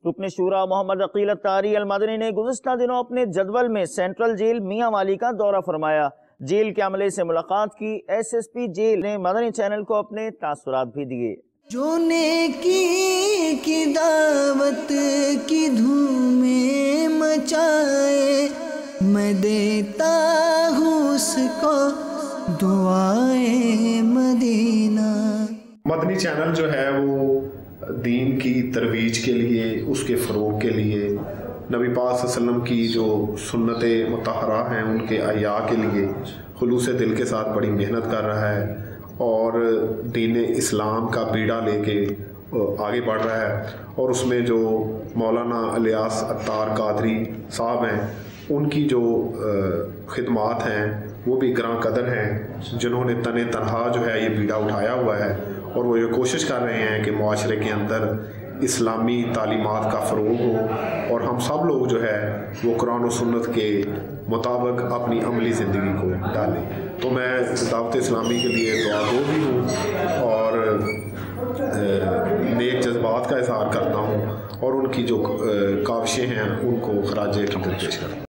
رکن شورا محمد عقیل اتاری المدنی نے گزشتہ دنوں اپنے جدول میں سینٹرل جیل میاں والی کا دورہ فرمایا۔ جیل کے عملے سے ملاقات کی۔ ایس ایس پی جیل نے مدنی چینل کو اپنے تاثرات بھی دیے۔ جو نیکی کی دعوت کی دھومیں مچائے، میں دیتا ہوں اس کو دعائے مدینہ۔ مدنی چینل جو ہے وہ دین کی ترویج کے لیے، اس کے فروغ کے لیے، نبی پاک صلی اللہ علیہ وسلم کی جو سنت مطہرہ ہیں ان کے احیاء کے لیے خلوص دل کے ساتھ بڑی محنت کر رہا ہے اور دین اسلام کا بیڑا لے کے آگے بڑھ رہا ہے۔ اور اس میں جو مولانا الیاس اتار قادری صاحب ہیں، ان کی جو خدمات ہیں وہ بھی گراں قدر ہیں، جنہوں نے تنہا جو ہے یہ بیڑا اٹھایا ہوا ہے، اور وہ یہ کوشش کر رہے ہیں کہ معاشرے کے اندر اسلامی تعلیمات کا فروغ ہو اور ہم سب لوگ جو ہے وہ قرآن و سنت کے مطابق اپنی عملی زندگی کو ڈالیں۔ تو میں دعوت اسلامی کے لیے دعا گو بھی ہوں اور نیک جذبات کا اظہار کرتا ہوں، اور ان کی جو کاوشیں ہیں ان کو خراج عقیدت پیش کرتا ہوں۔